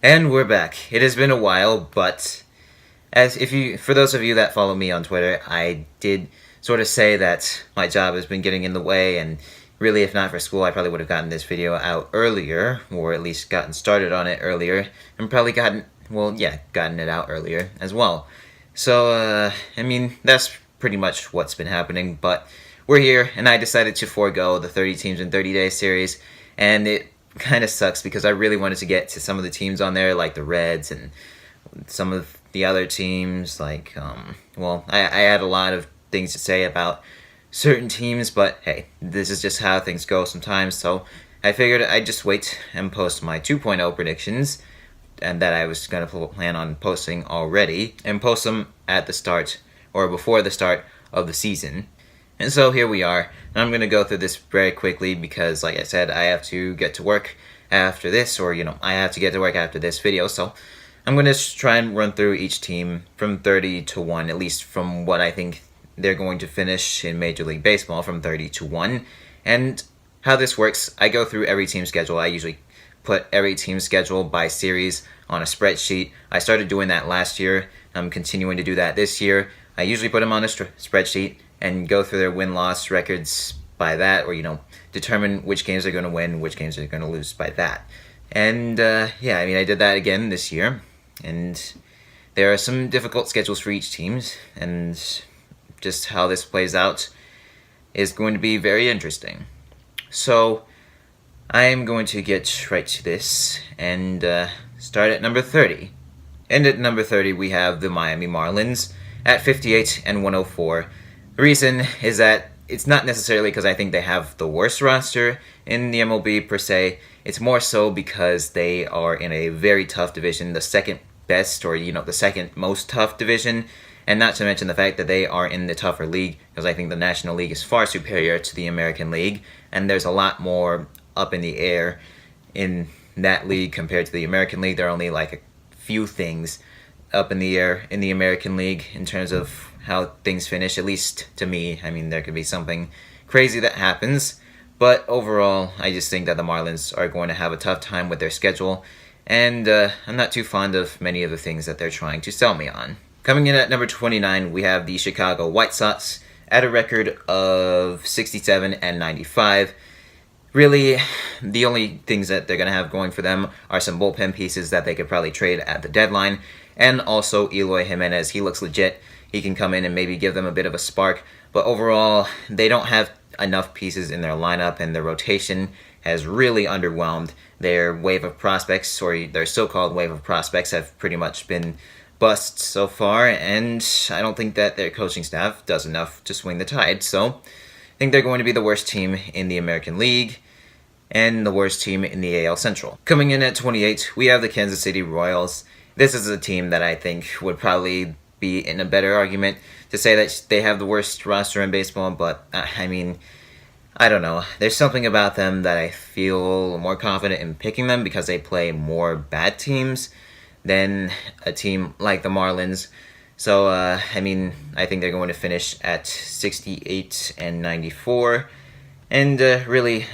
And we're back. It has been a while, but for those of you that follow me on Twitter, I did sort of say that my job has been getting in the way, and really, if not for school, I probably would have gotten this video out earlier, or at least gotten started on it earlier, and probably gotten it out earlier as well. So, that's pretty much what's been happening, but we're here, and I decided to forego the 30 teams in 30 days series, and it kind of sucks because I really wanted to get to some of the teams on there, like the Reds and some of the other teams. I had a lot of things to say about certain teams, but hey, this is just how things go sometimes. So I figured I'd just wait and post my 2.0 predictions, and that I was going to plan on posting already, and post them at the start or before the start of the season. And so here we are, and I'm going to go through this very quickly because, like I said, I have to get to work after this, or, I have to get to work after this video, so I'm going to try and run through each team from 30 to 1, at least from what I think they're going to finish in Major League Baseball, from 30 to 1. And how this works, I go through every team schedule. I usually put every team schedule by series on a spreadsheet. I started doing that last year. I'm continuing to do that this year. I usually put them on a spreadsheet and go through their win-loss records by that, or, determine which games they're going to win, which games they're going to lose by that. And, I did that again this year, and there are some difficult schedules for each team, and just how this plays out is going to be very interesting. So, I'm going to get right to this, and start at number 30. And at number 30, we have the Miami Marlins at 58 and 104. The reason is that it's not necessarily because I think they have the worst roster in the MLB per se. It's more so because they are in a very tough division, the second best, or the second most tough division, and not to mention the fact that they are in the tougher league, because I think the National League is far superior to the American League, and there's a lot more up in the air in that league compared to the American League. There are only like a few things up in the air in the American League in terms of how things finish, at least to me. There could be something crazy that happens, but overall, I just think that the Marlins are going to have a tough time with their schedule, and I'm not too fond of many of the things that they're trying to sell me on. Coming in at number 29, we have the Chicago White Sox at a record of 67 and 95. Really, the only things that they're going to have going for them are some bullpen pieces that they could probably trade at the deadline, and also Eloy Jimenez. He looks legit. He can come in and maybe give them a bit of a spark, but overall, they don't have enough pieces in their lineup, and their rotation has really underwhelmed. Their wave of prospects, or their so-called wave of prospects, have pretty much been busts so far, and I don't think that their coaching staff does enough to swing the tide, so I think they're going to be the worst team in the American League and the worst team in the AL Central. Coming in at 28, we have the Kansas City Royals. This is a team that I think would probably be in a better argument to say that they have the worst roster in baseball, but I don't know. There's something about them that I feel more confident in picking them because they play more bad teams than a team like the Marlins. So, I think they're going to finish at 68 and 94. And really,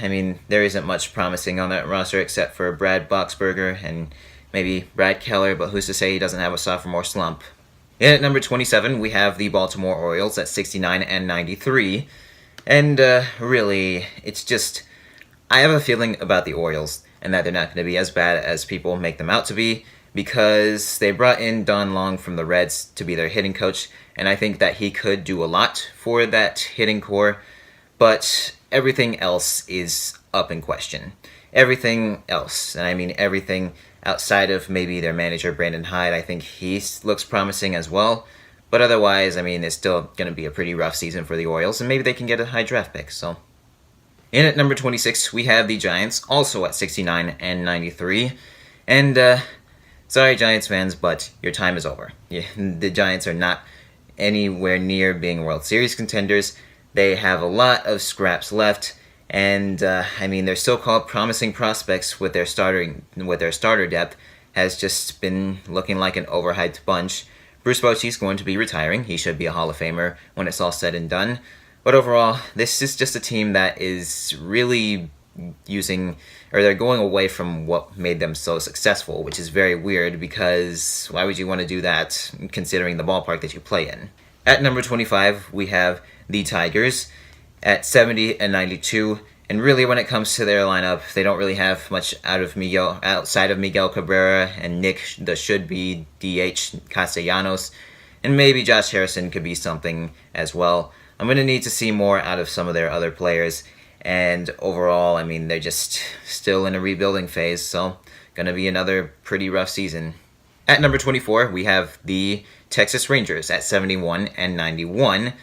there isn't much promising on that roster except for Brad Boxberger and maybe Brad Keller, but who's to say he doesn't have a sophomore slump. And at number 27, we have the Baltimore Orioles at 69 and 93. And really, it's just, I have a feeling about the Orioles, and that they're not going to be as bad as people make them out to be, because they brought in Don Long from the Reds to be their hitting coach, and I think that he could do a lot for that hitting core, but everything else is up in question. Everything else, and everything outside of maybe their manager, Brandon Hyde, I think he looks promising as well. But otherwise, it's still going to be a pretty rough season for the Orioles, and maybe they can get a high draft pick, so. In at number 26, we have the Giants, also at 69 and 93. And, sorry, Giants fans, but your time is over. The Giants are not anywhere near being World Series contenders. They have a lot of scraps left, and their so-called promising prospects with their starter depth has just been looking like an overhyped bunch. Bruce Bochy's going to be retiring. He should be a Hall of Famer when it's all said and done. But overall, this is just a team that is really using, or they're going away from what made them so successful, which is very weird because why would you want to do that considering the ballpark that you play in? At number 25, we have the Tigers at 70 and 92. And really, when it comes to their lineup, they don't really have much outside of Miguel Cabrera and Nick, the should-be DH Castellanos. And maybe Josh Harrison could be something as well. I'm going to need to see more out of some of their other players. And overall, I mean, they're just still in a rebuilding phase, so going to be another pretty rough season. At number 24, we have the Texas Rangers at 71 and 91.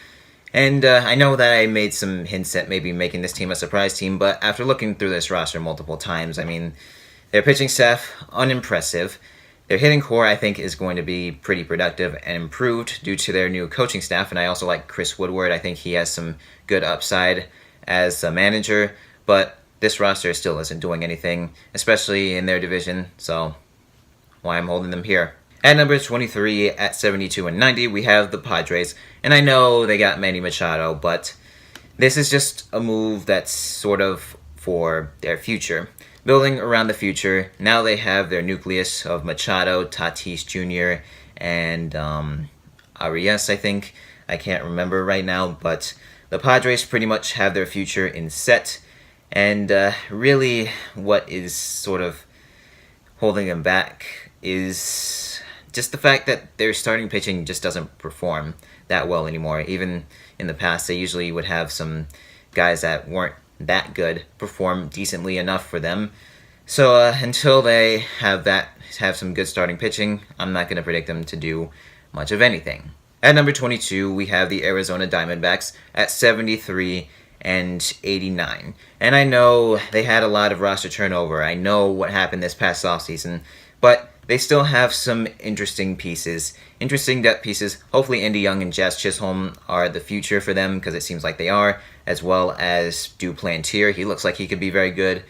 And I know that I made some hints at maybe making this team a surprise team, but after looking through this roster multiple times, I mean, their pitching staff, unimpressive. Their hitting core, I think, is going to be pretty productive and improved due to their new coaching staff, and I also like Chris Woodward. I think he has some good upside as a manager, but this roster still isn't doing anything, especially in their division, so why I'm holding them here. At number 23, at 72 and 90, we have the Padres. And I know they got Manny Machado, but this is just a move that's sort of for their future. Building around the future, now they have their nucleus of Machado, Tatis Jr., and Arias, I think. I can't remember right now, but the Padres pretty much have their future in set. And really, what is sort of holding them back is just the fact that their starting pitching just doesn't perform that well anymore. Even in the past, they usually would have some guys that weren't that good perform decently enough for them. So until they have some good starting pitching, I'm not going to predict them to do much of anything. At number 22, we have the Arizona Diamondbacks at 73 and 89. And I know they had a lot of roster turnover. I know what happened this past offseason, but they still have some interesting depth pieces. Hopefully Andy Young and Jazz Chisholm are the future for them, because it seems like they are, as well as Duplantier. He looks like he could be very good.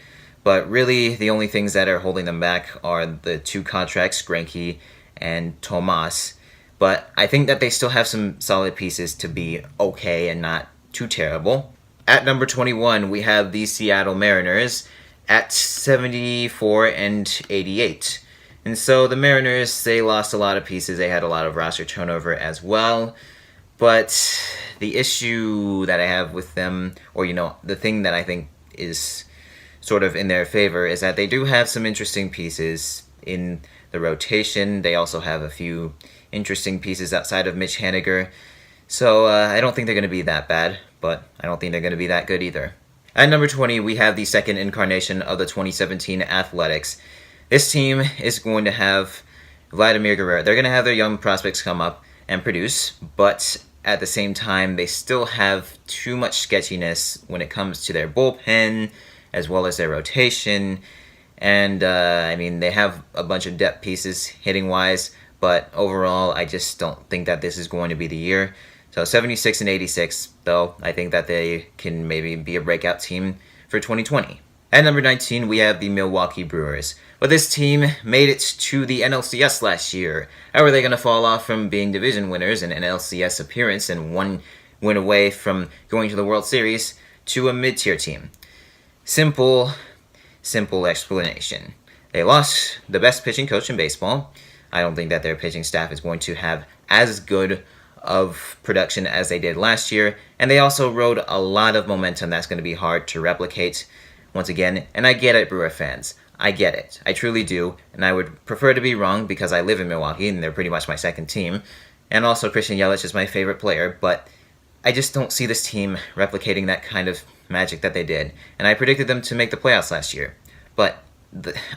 But really, the only things that are holding them back are the two contracts, Greinke and Tomas. But I think that they still have some solid pieces to be okay and not too terrible. At number 21, we have the Seattle Mariners at 74 and 88. And so the Mariners, they lost a lot of pieces. They had a lot of roster turnover as well. But the issue that I have with them, or the thing that I think is sort of in their favor, is that they do have some interesting pieces in the rotation. They also have a few interesting pieces outside of Mitch Haniger. So I don't think they're going to be that bad, but I don't think they're going to be that good either. At number 20, we have the second incarnation of the 2017 Athletics. This team is going to have Vladimir Guerrero. They're going to have their young prospects come up and produce, but at the same time, they still have too much sketchiness when it comes to their bullpen, as well as their rotation. And, they have a bunch of depth pieces hitting-wise, but overall, I just don't think that this is going to be the year. So 76 and 86, though, I think that they can maybe be a breakout team for 2020. At number 19, we have the Milwaukee Brewers. But this team made it to the NLCS last year. How are they going to fall off from being division winners and an NLCS appearance and one win away from going to the World Series to a mid-tier team? Simple explanation. They lost the best pitching coach in baseball. I don't think that their pitching staff is going to have as good of production as they did last year. And they also rode a lot of momentum that's going to be hard to replicate once again. And I get it, Brewer fans. I get it. I truly do. And I would prefer to be wrong because I live in Milwaukee and they're pretty much my second team. And also Christian Yelich is my favorite player. But I just don't see this team replicating that kind of magic that they did. And I predicted them to make the playoffs last year. But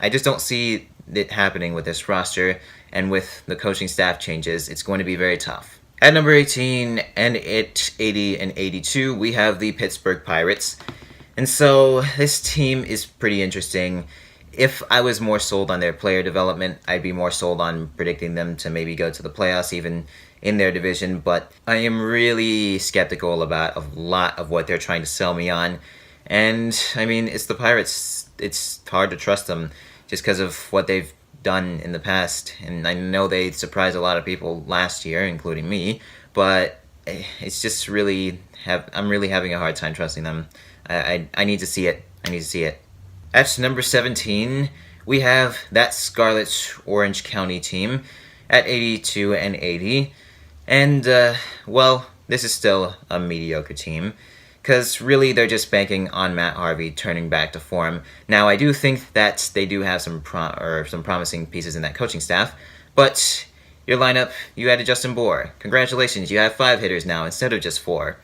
I just don't see it happening with this roster. And with the coaching staff changes, it's going to be very tough. At number 18 and at 80 and 82, we have the Pittsburgh Pirates. And so this team is pretty interesting. If I was more sold on their player development, I'd be more sold on predicting them to maybe go to the playoffs, even in their division. But I am really skeptical about a lot of what they're trying to sell me on. And, it's the Pirates. It's hard to trust them just because of what they've done in the past. And I know they surprised a lot of people last year, including me. But it's just I'm really having a hard time trusting them. I need to see it. I need to see it. At number 17, we have that Scarlet Orange County team at 82 and 80. And, well, this is still a mediocre team, because really they're just banking on Matt Harvey turning back to form. Now, I do think that they do have some promising pieces in that coaching staff, but your lineup, you added Justin Bohr. Congratulations, you have 5 hitters now instead of just 4.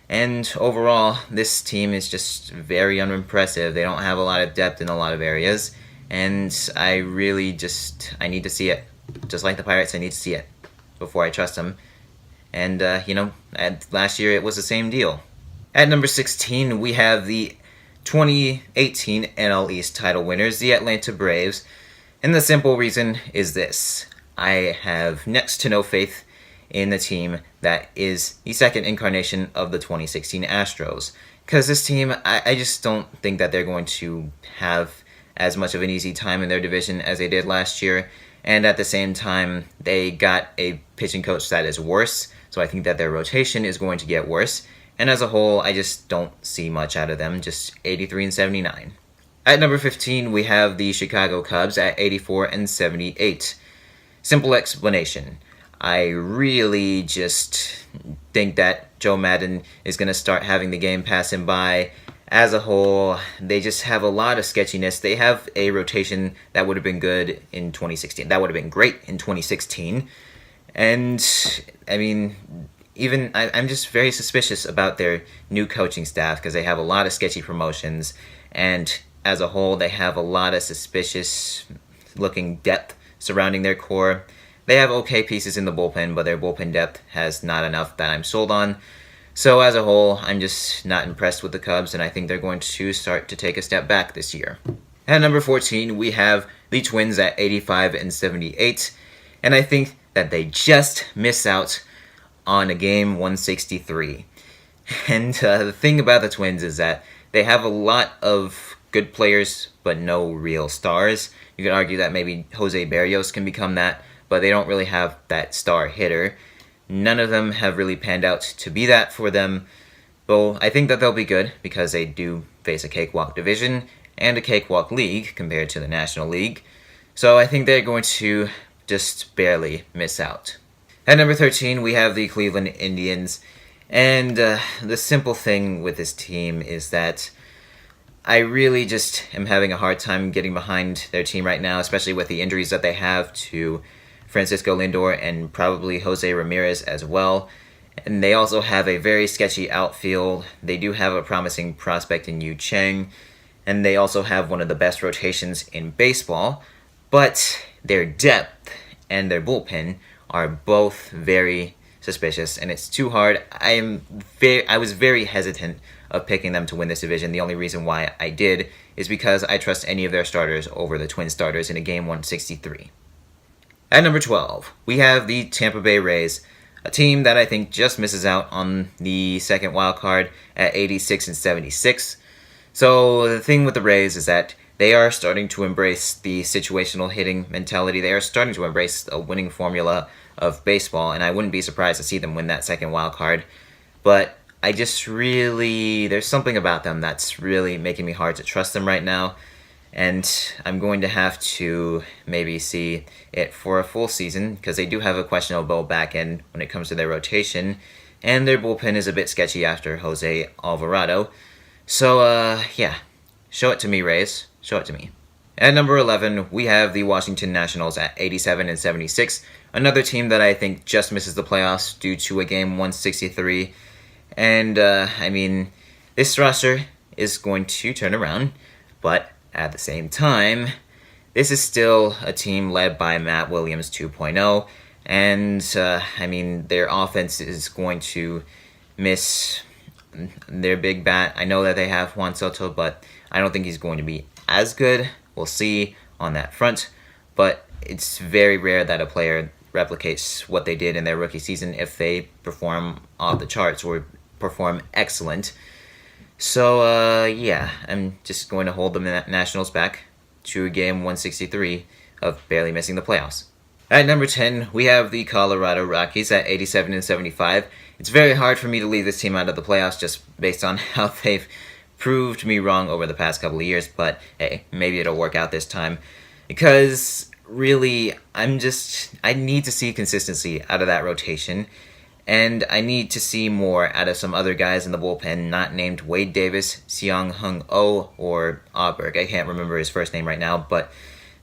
And overall, this team is just very unimpressive. They don't have a lot of depth in a lot of areas, and I really I need to see it. Just like the Pirates, I need to see it before I trust them. And, last year it was the same deal. At number 16, we have the 2018 NL East title winners, the Atlanta Braves. And the simple reason is this. I have next to no faith in the team that is the second incarnation of the 2016 Astros. Because this team, I just don't think that they're going to have as much of an easy time in their division as they did last year. And at the same time, they got a pitching coach that is worse. So I think that their rotation is going to get worse. And as a whole, I just don't see much out of them, just 83 and 79. At number 15, we have the Chicago Cubs at 84 and 78. Simple explanation. I really just think that Joe Madden is going to start having the game pass him by. As a whole, they just have a lot of sketchiness. They have a rotation that would have been good in 2016. That would have been great in 2016. And, I mean, I'm just very suspicious about their new coaching staff because they have a lot of sketchy promotions. And as a whole, they have a lot of suspicious-looking depth surrounding their core. They have okay pieces in the bullpen, but their bullpen depth has not enough that I'm sold on. So as a whole, I'm just not impressed with the Cubs, and I think they're going to start to take a step back this year. At number 14, we have the Twins at 85 and 78, and I think that they just miss out on a game 163. And the thing about the Twins is that they have a lot of good players, but no real stars. You could argue that maybe Jose Barrios can become that, but they don't really have that star hitter. None of them have really panned out to be that for them. Though I think that they'll be good because they do face a cakewalk division and a cakewalk league compared to the National League. So I think they're going to just barely miss out. At number 13, we have the Cleveland Indians. And the simple thing with this team is that I really just am having a hard time getting behind their team right now, especially with the injuries that they have to Francisco Lindor and probably Jose Ramirez as well. And they also have a very sketchy outfield. They do have a promising prospect in Yu Chang. And they also have one of the best rotations in baseball. But their depth and their bullpen are both very suspicious. And it's too hard. I was very hesitant of picking them to win this division. The only reason why I did is because I trust any of their starters over the Twin starters in a game 163. At number 12, we have the Tampa Bay Rays, a team that I think just misses out on the second wild card at 86 and 76. So the thing with the Rays is that they are starting to embrace the situational hitting mentality. They are starting to embrace a winning formula of baseball, and I wouldn't be surprised to see them win that second wild card. But I just there's something about them that's really making me hard to trust them right now. And I'm going to have to maybe see it for a full season because they do have a questionable back end when it comes to their rotation. And their bullpen is a bit sketchy after Jose Alvarado. So, yeah. Show it to me, Rays. Show it to me. At number 11, we have the Washington Nationals at 87 and 76. Another team that I think just misses the playoffs due to a game 163. And, this roster is going to turn around. But at the same time, this is still a team led by Matt Williams 2.0, and their offense is going to miss their big bat. I know that they have Juan Soto, but I don't think he's going to be as good. We'll see on that front, but it's very rare that a player replicates what they did in their rookie season if they perform off the charts or perform excellent. So, I'm just going to hold the Nationals back to a game 163 of barely missing the playoffs. At number 10, we have the Colorado Rockies at 87 and 75. It's very hard for me to leave this team out of the playoffs just based on how they've proved me wrong over the past couple of years, but hey, maybe it'll work out this time. Because really, I need to see consistency out of that rotation. And I need to see more out of some other guys in the bullpen not named Wade Davis, Seong Hung Oh, or Auberg. I can't remember his first name right now, but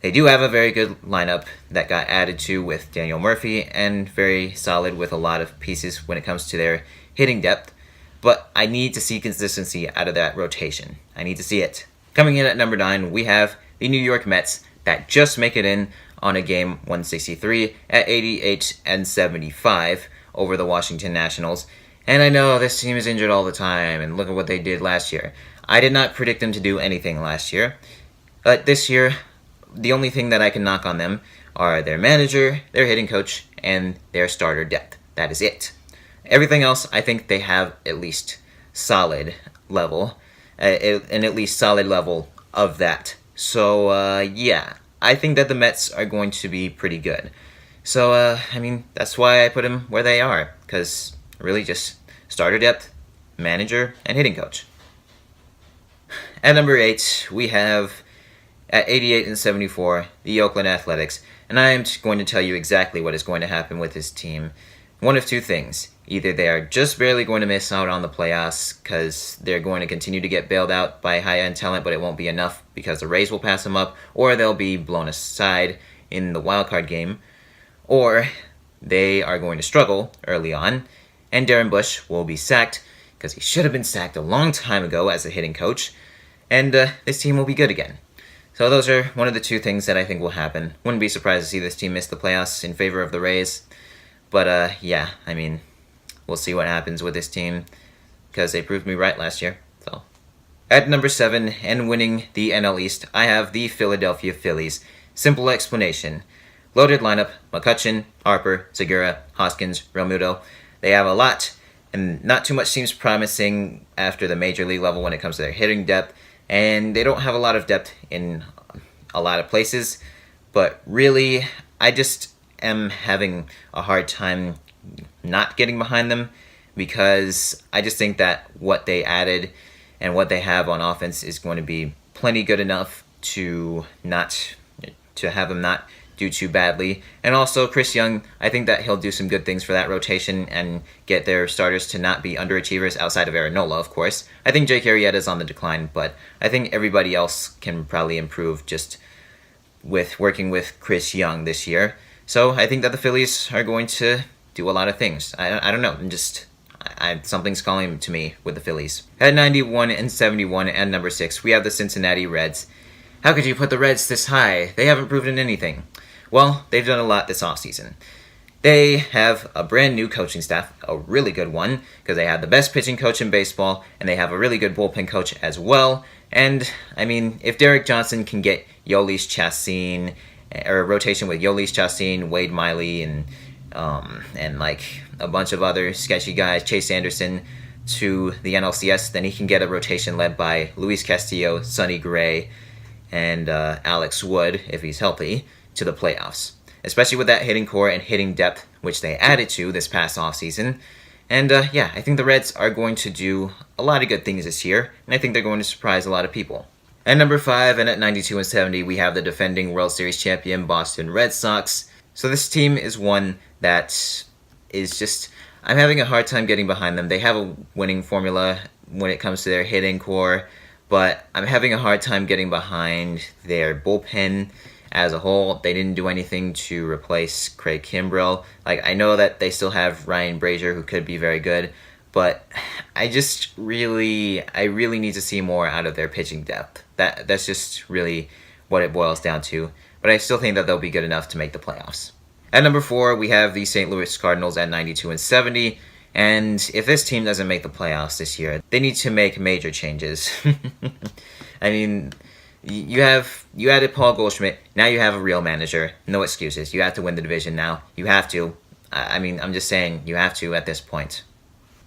they do have a very good lineup that got added to with Daniel Murphy, and very solid with a lot of pieces when it comes to their hitting depth. But I need to see consistency out of that rotation. I need to see it. Coming in at number 9, we have the New York Mets that just make it in on a game 163 at 88-75 over the Washington Nationals. And I know this team is injured all the time, and look at what they did last year. I did not predict them to do anything last year. But this year, the only thing that I can knock on them are their manager, their hitting coach, and their starter depth. That is it. Everything else, I think they have at least solid level, an at least solid level of that. So, yeah, I think that the Mets are going to be pretty good. So, that's why I put them where they are, because really just starter depth, manager, and hitting coach. At number 8, we have, at 88-74, the Oakland Athletics, and I am going to tell you exactly what is going to happen with this team. One of two things. Either they are just barely going to miss out on the playoffs because they're going to continue to get bailed out by high-end talent, but it won't be enough because the Rays will pass them up, or they'll be blown aside in the wildcard game, or they are going to struggle early on, and Darren Bush will be sacked because he should have been sacked a long time ago as a hitting coach, and this team will be good again. So those are one of the two things that I think will happen. Wouldn't be surprised to see this team miss the playoffs in favor of the Rays, but yeah, we'll see what happens with this team because they proved me right last year. So, at number 7 and winning the NL East, I have the Philadelphia Phillies. Simple explanation. Loaded lineup, McCutchen, Harper, Segura, Hoskins, Realmuto. They have a lot, and not too much seems promising after the major league level when it comes to their hitting depth, and they don't have a lot of depth in a lot of places, but really, I just am having a hard time not getting behind them because I just think that what they added and what they have on offense is going to be plenty good enough to have them not do too badly. And also Chris Young, I think that he'll do some good things for that rotation and get their starters to not be underachievers outside of Aaron Nola, of course. I think Jake Arrieta's on the decline, but I think everybody else can probably improve just with working with Chris Young this year. So I think that the Phillies are going to do a lot of things. I don't know. Something's calling to me with the Phillies. At 91-71 and number 6, we have the Cincinnati Reds. How could you put the Reds this high? They haven't proven anything. Well, they've done a lot this offseason. They have a brand new coaching staff, a really good one, because they have the best pitching coach in baseball, and they have a really good bullpen coach as well. And, if Derek Johnson can get Yolis Chassin, or a rotation with Yolis Chassin, Wade Miley, and like a bunch of other sketchy guys, Chase Anderson, to the NLCS, then he can get a rotation led by Luis Castillo, Sonny Gray, and Alex Wood, if he's healthy, to the playoffs. Especially with that hitting core and hitting depth, which they added to this past offseason. And yeah, I think the Reds are going to do a lot of good things this year, and I think they're going to surprise a lot of people. At number 5 and at 92-70, we have the defending World Series champion Boston Red Sox. So this team is one that is just, I'm having a hard time getting behind them. They have a winning formula when it comes to their hitting core, but I'm having a hard time getting behind their bullpen as a whole. They didn't do anything to replace Craig Kimbrell. I know that they still have Ryan Brazier, who could be very good, but I really need to see more out of their pitching depth. That's just really what it boils down to. But I still think that they'll be good enough to make the playoffs. At number 4, we have the St. Louis Cardinals at 92-70. And if this team doesn't make the playoffs this year, they need to make major changes. You added Paul Goldschmidt. Now you have a real manager. No excuses. You have to win the division now. You have to. I'm just saying, you have to at this point.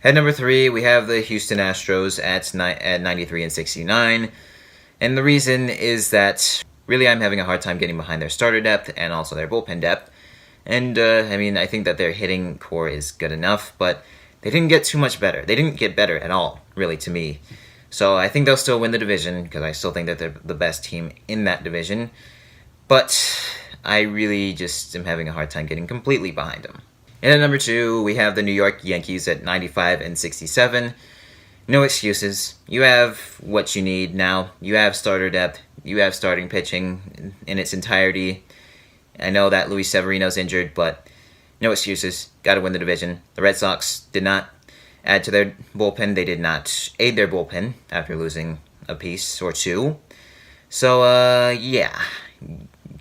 At number 3, we have the Houston Astros at 93-69. And the reason is that really I'm having a hard time getting behind their starter depth and also their bullpen depth. And, I think that their hitting core is good enough, but they didn't get too much better. They didn't get better at all, really, to me. So I think they'll still win the division because I still think that they're the best team in that division. But I really just am having a hard time getting completely behind them. And at number 2, we have the New York Yankees at 95 and 67. No excuses. You have what you need now. You have starter depth. You have starting pitching in its entirety. I know that Luis Severino's injured, but no excuses. Got to win the division. The Red Sox did not add to their bullpen. They did not aid their bullpen after losing a piece or two. So, yeah,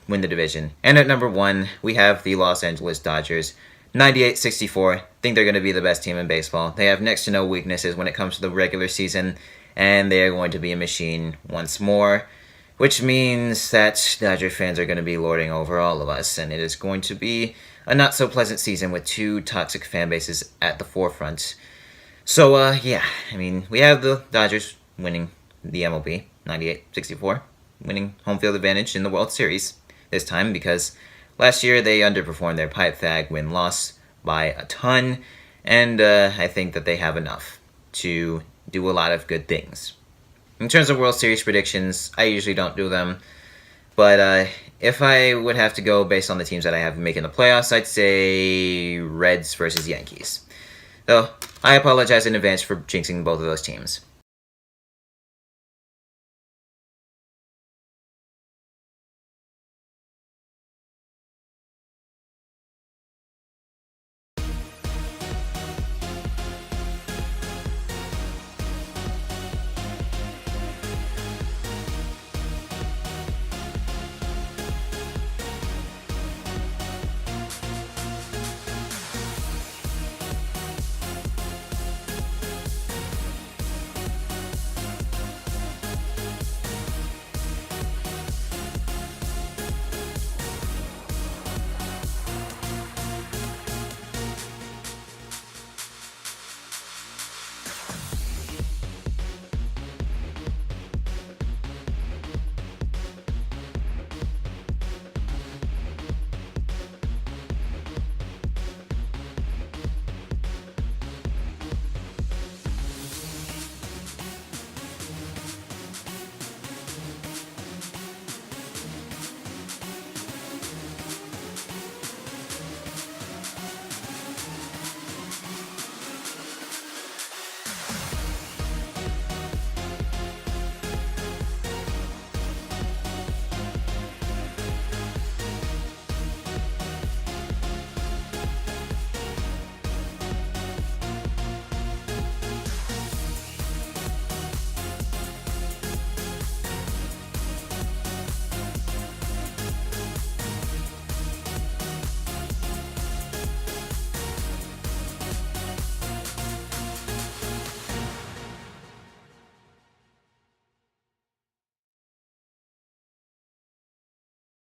win the division. And at number 1, we have the Los Angeles Dodgers. 98-64. Think they're going to be the best team in baseball. They have next to no weaknesses when it comes to the regular season, and they are going to be a machine once more, which means that Dodger fans are going to be lording over all of us, and it is going to be a not-so-pleasant season with 2 toxic fan bases at the forefront. So, yeah, I mean, we have the Dodgers winning the MLB, 98-64, winning home field advantage in the World Series this time because last year they underperformed their pipe fag win-loss by a ton, and I think that they have enough to do a lot of good things. In terms of World Series predictions, I usually don't do them, but if I would have to go based on the teams that I have making the playoffs, I'd say Reds versus Yankees. Though, I apologize in advance for jinxing both of those teams.